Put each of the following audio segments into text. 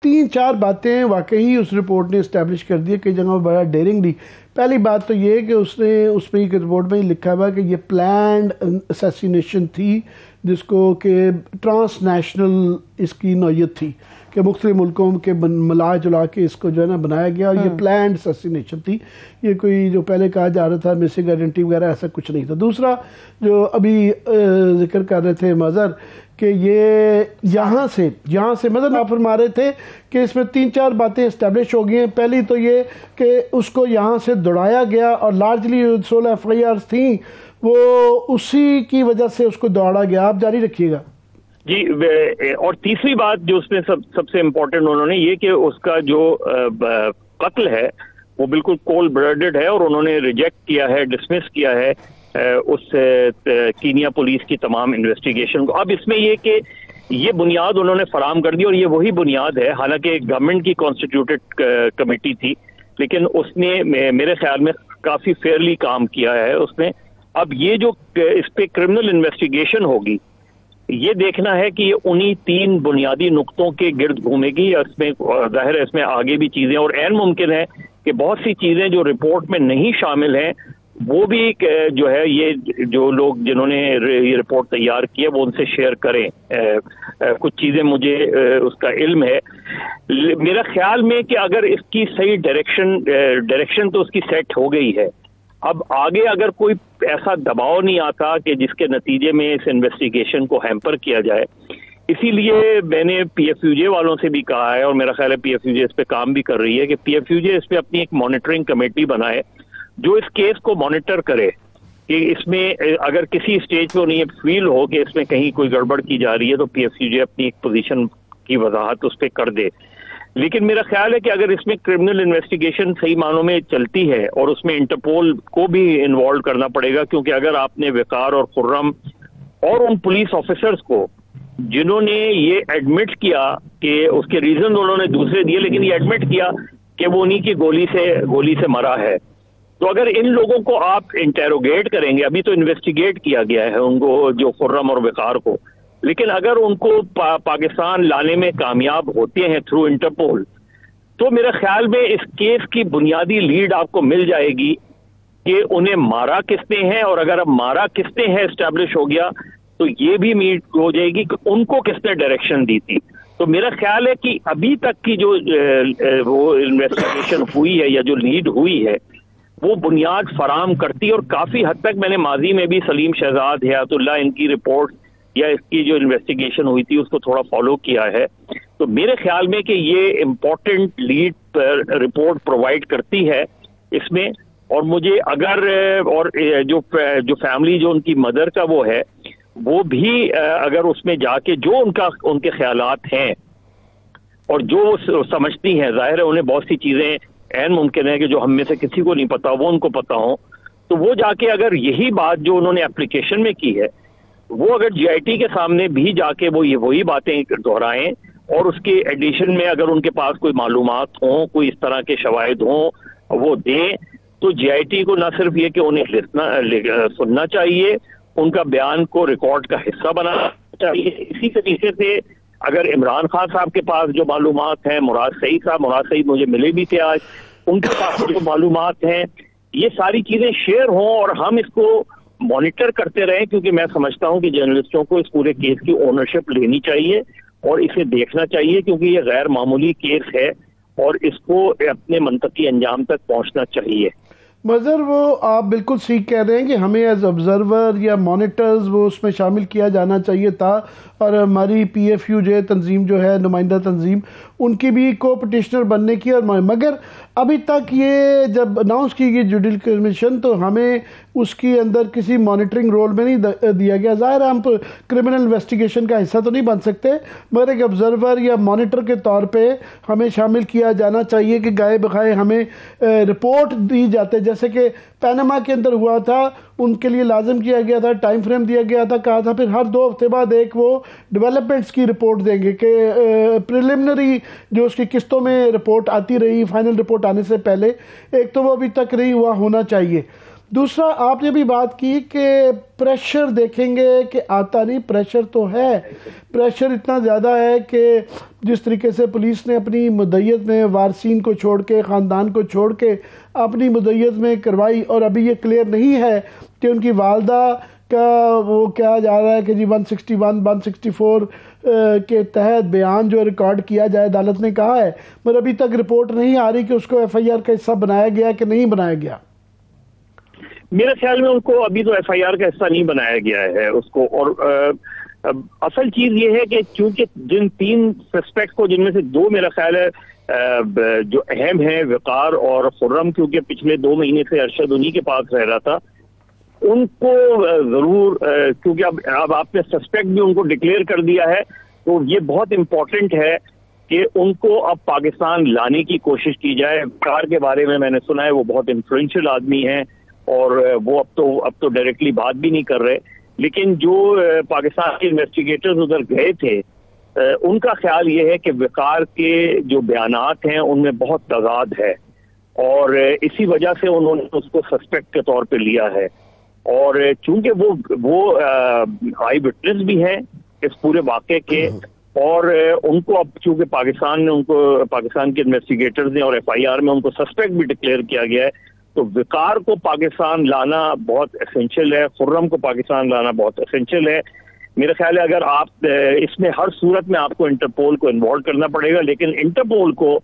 تین چار باتیں واقعی اس رپورٹ نے اسٹیبلش کر دی کئی جگہ بڑا ڈیرنگلی. پہلی بات تو یہ کہ اس نے اس میں ایک رپورٹ میں لکھا ہوا کہ یہ پلانڈ اسیسینیشن تھی جس کو کہ ٹرانس نیشنل اس کی نوعیت تھی کہ مختلف ملکوں کے ملا جلا کے اس کو جو ہے نا بنایا گیا اور یہ پلانڈ اسیسینیشن تھی. یہ کوئی جو پہلے کہا جا رہا تھا مسنگ آئیڈینٹی وغیرہ ایسا کچھ نہیں تھا. دوسرا جو ابھی ذکر کر رہے تھے مظہر کہ یہ یہاں سے مظہر آپ فرما رہے تھے کہ اس میں تین چار باتیں اسٹیبلش ہو گئی ہیں. پہلی تو یہ کہ اس کو یہاں سے دوڑایا گیا اور لارجلی 16 FIRs تھیں وہ اسی کی وجہ سے اس کو دوڑا گیا. آپ جاری رکھیے گا. جی. اور تیسری بات جو اس میں سب سے امپورٹنٹ انہوں نے یہ کہ اس کا جو قتل ہے وہ بالکل کولڈ بلڈڈ ہے اور انہوں نے ریجیکٹ کیا ہے, ڈسمس کیا ہے اس کینیا پولیس کی تمام انویسٹیگیشن کو. اب اس میں یہ کہ یہ بنیاد انہوں نے فراہم کر دی اور یہ وہی بنیاد ہے, حالانکہ گورنمنٹ کی کانسٹیٹیوٹڈ کمیٹی تھی لیکن اس نے میرے خیال میں کافی فیئرلی کام کیا ہے اس نے. اب یہ جو اس پہ کرمنل انویسٹیگیشن ہوگی یہ دیکھنا ہے کہ یہ انہی تین بنیادی نقطوں کے گرد گھومے گی. اس میں ظاہر ہے اس میں آگے بھی چیزیں اور عین ممکن ہے کہ بہت سی چیزیں جو رپورٹ میں نہیں شامل ہیں وہ بھی جو ہے یہ جو لوگ جنہوں نے یہ رپورٹ تیار کی ہے وہ ان سے شیئر کریں. کچھ چیزیں مجھے اس کا علم ہے. میرا خیال میں کہ اگر اس کی صحیح ڈائریکشن تو اس کی سیٹ ہو گئی ہے, اب آگے اگر کوئی ایسا دباؤ نہیں آتا کہ جس کے نتیجے میں اس انویسٹیگیشن کو ہیمپر کیا جائے, اسی لیے میں نے PFUJ والوں سے بھی کہا ہے اور میرا خیال ہے PFUJ اس پہ کام بھی کر رہی ہے کہ PFUJ اس پہ اپنی ایک مانیٹرنگ کمیٹی بنائے جو اس کیس کو مانیٹر کرے کہ اس میں اگر کسی سٹیج پہ انہیں فیل ہو کہ اس میں کہیں کوئی گڑبڑ کی جا رہی ہے تو PFUJ اپنی ایک پوزیشن کی وضاحت اس پہ کر دے. لیکن میرا خیال ہے کہ اگر اس میں کرمنل انویسٹیگیشن صحیح معنوں میں چلتی ہے اور اس میں انٹرپول کو بھی انوالو کرنا پڑے گا, کیونکہ اگر آپ نے وقار اور خرم اور ان پولیس آفیسرز کو جنہوں نے یہ ایڈمٹ کیا کہ اس کے ریزن انہوں نے دوسرے دیے لیکن یہ ایڈمٹ کیا کہ وہ انہی کی گولی سے مرا ہے, تو اگر ان لوگوں کو آپ انٹیروگیٹ کریں گے, ابھی تو انویسٹیگیٹ کیا گیا ہے ان کو جو خرم اور وقار کو, لیکن اگر ان کو پاکستان لانے میں کامیاب ہوتے ہیں تھرو انٹرپول تو میرے خیال میں اس کیس کی بنیادی لیڈ آپ کو مل جائے گی کہ انہیں مارا کس نے ہے, اور اگر اب مارا کس نے ہے اسٹیبلش ہو گیا تو یہ بھی میٹ ہو جائے گی کہ ان کو کس نے ڈائریکشن دی تھی. تو میرا خیال ہے کہ ابھی تک کی جو وہ انویسٹیگیشن ہوئی ہے یا جو لیڈ ہوئی ہے وہ بنیاد فراہم کرتی, اور کافی حد تک میں نے ماضی میں بھی سلیم شہزاد, حیات اللہ, ان کی رپورٹ یا اس کی جو انویسٹیگیشن ہوئی تھی اس کو تھوڑا فالو کیا ہے. تو میرے خیال میں کہ یہ امپورٹنٹ لیڈ رپورٹ پرووائڈ کرتی ہے اس میں, اور مجھے اگر اور جو فیملی جو ان کی مدر کا وہ ہے وہ بھی اگر اس میں جا کے جو ان کے خیالات ہیں اور جو سمجھتی ہیں, ظاہر ہے انہیں بہت سی چیزیں عین ممکن ہے کہ جو ہم میں سے کسی کو نہیں پتا وہ ان کو پتا ہوں, تو وہ جا کے اگر یہی بات جو انہوں نے اپلیکیشن میں کی ہے وہ اگر GIT کے سامنے بھی جا کے وہ وہی باتیں دہرائیں اور اس کے ایڈیشن میں اگر ان کے پاس کوئی معلومات ہوں, کوئی اس طرح کے شواہد ہوں وہ دیں, تو GIT کو نہ صرف یہ کہ انہیں سننا چاہیے, ان کا بیان کو ریکارڈ کا حصہ بنانا چاہیے. اسی طریقے سے اگر عمران خان صاحب کے پاس جو معلومات ہیں, مراد سعید مجھے ملے بھی تھے آج, ان کے پاس جو معلومات ہیں یہ ساری چیزیں شیئر ہوں اور ہم اس کو مانیٹر کرتے رہیں, کیونکہ میں سمجھتا ہوں کہ جرنلسٹوں کو اس پورے کیس کی اونرشپ لینی چاہیے اور اسے دیکھنا چاہیے, کیونکہ یہ غیر معمولی کیس ہے اور اس کو اپنے منطقی انجام تک پہنچنا چاہیے. مظہر وہ آپ بالکل ٹھیک کہہ رہے ہیں کہ ہمیں ایز آبزرور یا مانیٹرز وہ اس میں شامل کیا جانا چاہیے تھا, اور ہماری PFUJ تنظیم جو ہے نمائندہ تنظیم ان کی بھی کو پٹیشنر بننے کی, اور مگر ابھی تک یہ جب اناؤنس کی گئی جوڈیشل کمیشن تو ہمیں اس کی اندر کسی مانیٹرنگ رول میں نہیں دیا گیا. ظاہر ہے ہم کرمنل انویسٹیگیشن کا حصہ تو نہیں بن سکتے, مگر ایک آبزرور یا مانیٹر کے طور پہ ہمیں شامل کیا جانا چاہیے کہ گائے بخائے ہمیں رپورٹ دی جاتے, جیسے کہ پینما کے اندر ہوا تھا, ان کے لیے لازم کیا گیا تھا, ٹائم فریم دیا گیا تھا, کہا تھا پھر ہر 2 ہفتے بعد ایک وہ ڈیولپمنٹس کی رپورٹ دیں گے کہ پریلیمنری جو اس کی قسطوں میں رپورٹ آتی رہی, فائنل رپورٹ آنے سے پہلے, ایک تو وہ ابھی تک نہیں ہوا ہونا چاہیے. دوسرا آپ نے بھی بات کی کہ پریشر دیکھیں گے کہ آتا نہیں، پریشر تو ہے، پریشر اتنا زیادہ ہے کہ جس طریقے سے پولیس نے اپنی مدعیت میں وارثین کو چھوڑ کے، خاندان کو چھوڑ کے اپنی مدعیت میں کروائی، اور ابھی یہ کلیئر نہیں ہے کہ ان کی والدہ کا وہ کیا جا رہا ہے کہ جی 161 164 کے تحت بیان جو ریکارڈ کیا جائے، عدالت نے کہا ہے، مگر ابھی تک رپورٹ نہیں آ رہی کہ اس کو ایف آئی آر کا حصہ بنایا گیا کہ نہیں بنایا گیا۔ میرے خیال میں ان کو ابھی تو ایف آئی آر کا حصہ نہیں بنایا گیا ہے اس کو، اور اصل چیز یہ ہے کہ چونکہ جن 3 سسپیکٹ کو، جن میں سے 2 میرا خیال ہے جو اہم ہیں، وقار اور خرم، کیونکہ پچھلے 2 مہینے سے ارشد انہی کے پاس رہ رہا تھا، ان کو ضرور، کیونکہ اب آپ نے سسپیکٹ بھی ان کو ڈکلیئر کر دیا ہے، تو یہ بہت امپورٹنٹ ہے کہ ان کو اب پاکستان لانے کی کوشش کی جائے۔ وقار کے بارے میں نے سنا ہے وہ بہت انفلوئنشل آدمی ہیں، اور وہ اب تو ڈائریکٹلی بات بھی نہیں کر رہے، لیکن جو پاکستان کے انویسٹیگیٹرز ادھر گئے تھے، ان کا خیال یہ ہے کہ وقار کے جو بیانات ہیں ان میں بہت تضاد ہے، اور اسی وجہ سے انہوں نے اس کو سسپیکٹ کے طور پہ لیا ہے، اور چونکہ وہ آئی وٹنس بھی ہیں اس پورے واقعے کے، اور ان کو اب چونکہ پاکستان کے انویسٹیگیٹرز نے اور ایف آئی آر میں ان کو سسپیکٹ بھی ڈکلیئر کیا گیا ہے، تو وقار کو پاکستان لانا بہت اسینشل ہے، خرم کو پاکستان لانا بہت اسینشل ہے۔ میرا خیال ہے اگر آپ اس میں ہر صورت میں آپ کو انٹرپول کو انوالو کرنا پڑے گا، لیکن انٹرپول کو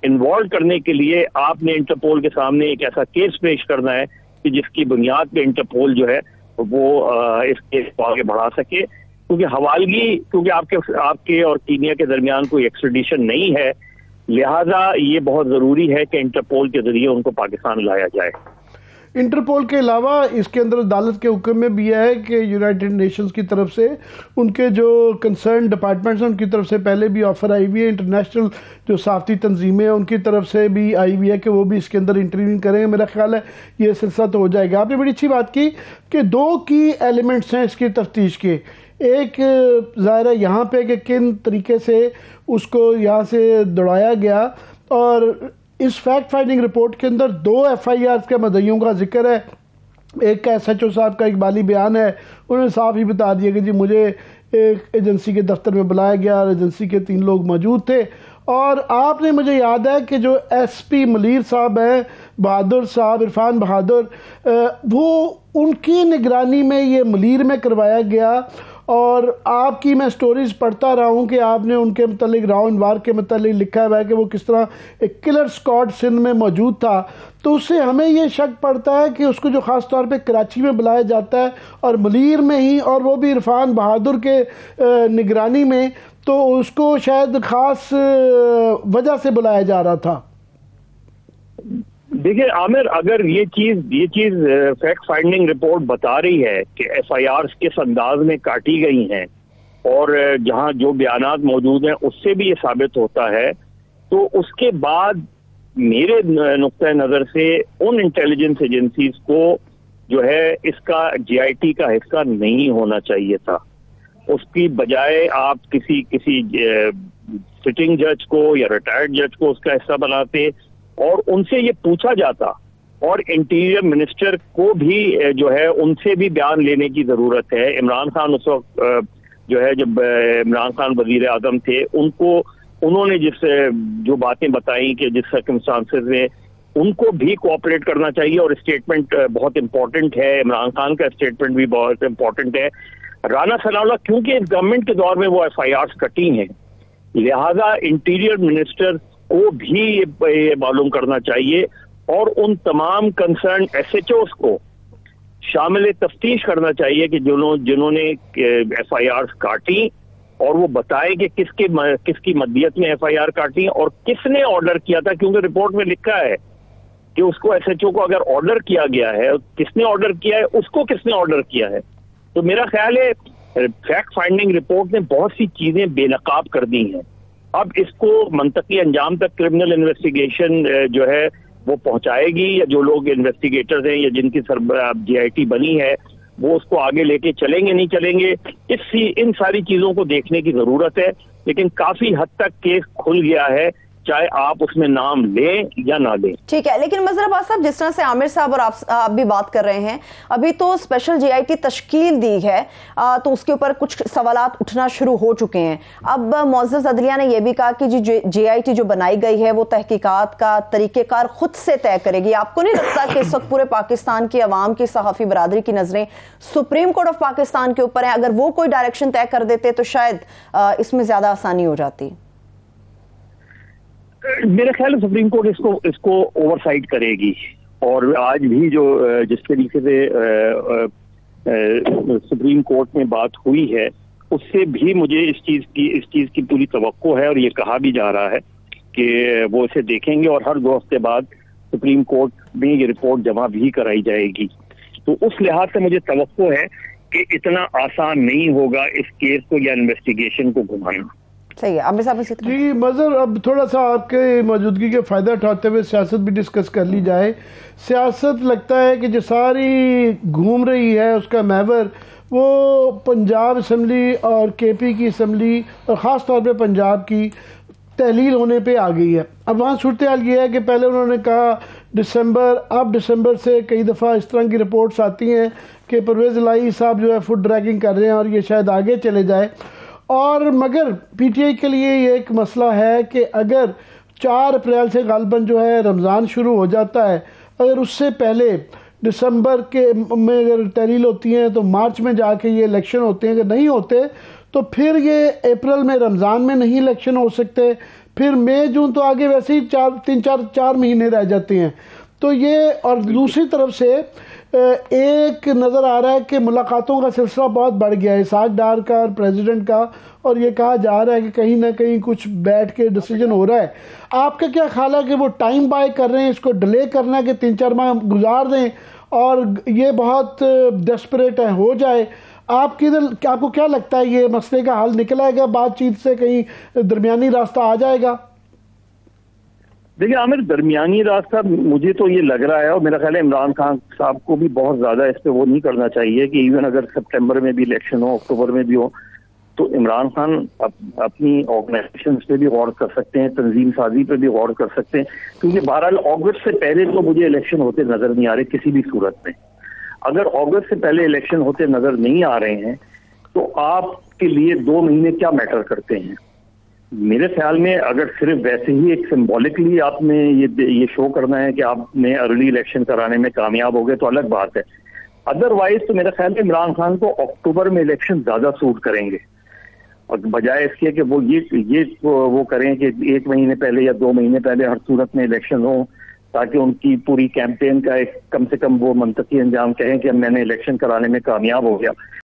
انوالو کرنے کے لیے آپ نے انٹرپول کے سامنے ایک ایسا کیس پیش کرنا ہے کہ جس کی بنیاد پہ انٹرپول جو ہے وہ اس کیس کو آگے بڑھا سکے، کیونکہ حوالگی، کیونکہ آپ کے اور کینیا کے درمیان کوئی ایکسٹریڈیشن نہیں ہے، لہذا یہ بہت ضروری ہے کہ انٹرپول کے ذریعے ان کو پاکستان لایا جائے۔ انٹرپول کے علاوہ اس کے اندر عدالت کے حکم میں بھی ہے کہ یونائٹڈ نیشنز کی طرف سے ان کے جو کنسرن ڈپارٹمنٹس ہیں ان کی طرف سے پہلے بھی آفر آئی ہوئی ہے، انٹرنیشنل جو صحافتی تنظیمیں ہیں ان کی طرف سے بھی آئی ہوئی ہے کہ وہ بھی اس کے اندر انٹرویو کریں گے۔ میرا خیال ہے یہ سلسلہ تو ہو جائے گا۔ آپ نے بڑی اچھی بات کی کہ 2 کی ایلیمنٹس ہیں اس کی تفتیش کے، ایک ظاہر ہے یہاں پہ کہ کن طریقے سے اس کو یہاں سے دوڑایا گیا، اور اس فیکٹ فائنڈنگ رپورٹ کے اندر 2 ایف آئی آرز کے مدعیوں کا ذکر ہے۔ ایک کا ایس ایچ او صاحب کا اقبالی بیان ہے، انہوں نے صاف ہی بتا دیا کہ جی مجھے ایک ایجنسی کے دفتر میں بلایا گیا اور ایجنسی کے 3 لوگ موجود تھے، اور آپ نے مجھے یاد ہے کہ جو ایس پی ملیر صاحب ہیں، بہادر صاحب، عرفان بہادر، وہ ان کی نگرانی میں یہ ملیر میں کروایا گیا، اور آپ کی میں سٹوریز پڑھتا رہا ہوں کہ آپ نے ان کے متعلق راؤ انوار کے متعلق لکھا ہوا ہے کہ وہ کس طرح ایک کلر سکواڈ سندھ میں موجود تھا، تو اس سے ہمیں یہ شک پڑتا ہے کہ اس کو جو خاص طور پہ کراچی میں بلایا جاتا ہے اور ملیر میں ہی، اور وہ بھی عرفان بہادر کے نگرانی میں، تو اس کو شاید خاص وجہ سے بلایا جا رہا تھا۔ دیکھیں عامر، اگر یہ چیز فیکٹ فائنڈنگ رپورٹ بتا رہی ہے کہ ایف آئی آرز کس انداز میں کاٹی گئی ہیں، اور جہاں جو بیانات موجود ہیں اس سے بھی یہ ثابت ہوتا ہے، تو اس کے بعد میرے نقطۂ نظر سے ان انٹیلیجنس ایجنسیز کو جو ہے اس کا جے آئی ٹی کا حصہ نہیں ہونا چاہیے تھا۔ اس کی بجائے آپ کسی سٹنگ جج کو یا ریٹائرڈ جج کو اس کا حصہ بناتے، اور ان سے یہ پوچھا جاتا، اور انٹیریئر منسٹر کو بھی جو ہے ان سے بھی بیان لینے کی ضرورت ہے۔ عمران خان اس وقت جو ہے، جب عمران خان وزیر اعظم تھے، انہوں نے جو باتیں بتائیں کہ جس سرکمسٹانسز میں، ان کو بھی کوآپریٹ کرنا چاہیے، اور اسٹیٹمنٹ بہت امپورٹنٹ ہے، عمران خان کا اسٹیٹمنٹ بھی بہت امپورٹنٹ ہے۔ رانا ثناء اللہ کیونکہ اس گورنمنٹ کے دور میں وہ ایف آئی آرز کٹی ہیں، لہذا انٹیریئر منسٹر کو بھی یہ معلوم کرنا چاہیے، اور ان تمام کنسرن ایس ایچ اوز کو شامل تفتیش کرنا چاہیے کہ جنہوں نے ایف آئی آرز کاٹی، اور وہ بتائے کہ کس کی مدیت میں ایف آئی آر کاٹی اور کس نے آرڈر کیا تھا، کیونکہ رپورٹ میں لکھا ہے کہ اس کو ایس ایچ او کو اگر آرڈر کیا گیا ہے، کس نے آرڈر کیا ہے، اس کو کس نے آرڈر کیا ہے۔ تو میرا خیال ہے فیکٹ فائنڈنگ رپورٹ نے بہت سی چیزیں بے نقاب کر دی ہیں، اب اس کو منطقی انجام تک کرمنل انویسٹیگیشن جو ہے وہ پہنچائے گی، یا جو لوگ انویسٹیگیٹرز ہیں یا جن کی جے آئی ٹی بنی ہے وہ اس کو آگے لے کے چلیں گے نہیں چلیں گے، ان ساری چیزوں کو دیکھنے کی ضرورت ہے۔ لیکن کافی حد تک کیس کھل گیا ہے چاہے آپ اس میں نام لیں یا نہ لیں. ٹھیک ہے، لیکن مظہر عباس صاحب، جس طرح سے عامر صاحب اور آپ بھی بات کر رہے ہیں، ابھی تو اسپیشل جے آئی ٹی تشکیل دی ہے تو اس کے اوپر کچھ سوالات اٹھنا شروع ہو چکے ہیں. اب معزز عدلیہ نے یہ بھی کہا کہ جے آئی ٹی جو بنائی گئی ہے وہ تحقیقات کا طریقہ کار خود سے طے کرے گی. آپ کو نہیں لگتا کہ اس وقت پورے پاکستان کی عوام کی، صحافی برادری کی نظریں سپریم کورٹ آف پاکستان کے اوپر ہیں؟ اگر وہ کوئی ڈائریکشن طے کر دیتے تو شاید اس میں زیادہ آسانی ہو جاتی. میرے خیال ہے سپریم کورٹ اس کو اوور سائٹ کرے گی، اور آج بھی جس طریقے سے سپریم کورٹ میں بات ہوئی ہے اس سے بھی مجھے اس چیز کی پوری توقع ہے، اور یہ کہا بھی جا رہا ہے کہ وہ اسے دیکھیں گے اور ہر 2 ہفتے بعد سپریم کورٹ میں یہ رپورٹ جمع بھی کرائی جائے گی. تو اس لحاظ سے مجھے توقع ہے کہ اتنا آسان نہیں ہوگا اس کیس کو یا انویسٹیگیشن کو گھمانا. صحیح ہے. عامر صاحب جی مظہر، اب تھوڑا سا آپ کے موجودگی کے فائدہ اٹھاتے ہوئے سیاست بھی ڈسکس کر لی جائے. سیاست لگتا ہے کہ جو ساری گھوم رہی ہے اس کا محور وہ پنجاب اسمبلی اور کے پی کی اسمبلی اور خاص طور پہ پنجاب کی تحلیل ہونے پہ آ گئی ہے. اب وہاں صورتحال یہ ہے کہ پہلے انہوں نے کہا دسمبر سے کئی دفعہ اس طرح کی رپورٹس آتی ہیں کہ پرویز الہی صاحب جو ہے فٹ ڈریگنگ کر رہے ہیں اور یہ شاید آگے چلے جائے. اور مگر پی ٹی آئی کے لیے یہ ایک مسئلہ ہے کہ اگر 4 اپریل سے غالباً جو ہے رمضان شروع ہو جاتا ہے، اگر اس سے پہلے دسمبر میں اگر تحلیل ہوتی ہیں تو مارچ میں جا کے یہ الیکشن ہوتے ہیں. اگر نہیں ہوتے تو پھر یہ اپریل میں رمضان میں نہیں الیکشن ہو سکتے، پھر مئی جون تو آگے ویسے ہی 4 مہینے رہ جاتے ہیں. تو یہ، اور دوسری طرف سے ایک نظر آ رہا ہے کہ ملاقاتوں کا سلسلہ بہت بڑھ گیا ہے اسحاق ڈار کا اور پریزیڈنٹ کا، اور یہ کہا جا رہا ہے کہ کہیں نہ کہیں کچھ بیٹھ کے ڈیسیجن ہو رہا ہے. آپ کا کیا خیال ہے کہ وہ ٹائم بائی کر رہے ہیں، اس کو ڈیلے کرنا کہ 3-4 ماہ گزار دیں اور یہ بہت ڈیسپریٹ ہے ہو جائے؟ آپ کو کیا لگتا ہے یہ مسئلے کا حل نکل آئے گا بات چیت سے، کہیں درمیانی راستہ آ جائے گا؟ دیکھیں عامر، درمیانی راستہ مجھے تو یہ لگ رہا ہے، اور میرا خیال ہے عمران خان صاحب کو بھی بہت زیادہ اس پہ وہ نہیں کرنا چاہیے کہ ایون اگر سپٹمبر میں بھی الیکشن ہو، اکتوبر میں بھی ہو، تو عمران خان اپنی آرگنائزیشنز پہ بھی غور کر سکتے ہیں، تنظیم سازی پہ بھی غور کر سکتے ہیں، کیونکہ بہرحال اگست سے پہلے تو مجھے الیکشن ہوتے نظر نہیں آ رہے کسی بھی صورت میں. اگر اگست سے پہلے الیکشن ہوتے نظر نہیں آ رہے ہیں تو آپ کے لیے 2 مہینے کیا میٹر کرتے ہیں؟ میرے خیال میں اگر صرف ویسے ہی ایک سمبولکلی آپ نے یہ شو کرنا ہے کہ آپ نے ارلی الیکشن کرانے میں کامیاب ہو گئے تو الگ بات ہے. ادروائز تو میرا خیال ہے عمران خان کو اکتوبر میں الیکشن زیادہ سوٹ کریں گے، اور بجائے اس کے کہ وہ کریں کہ 1 مہینے پہلے یا 2 مہینے پہلے ہر صورت میں الیکشن ہوں، تاکہ ان کی پوری کیمپین کا ایک کم سے کم وہ منطقی انجام کہیں کہ میں نے الیکشن کرانے میں کامیاب ہو گیا.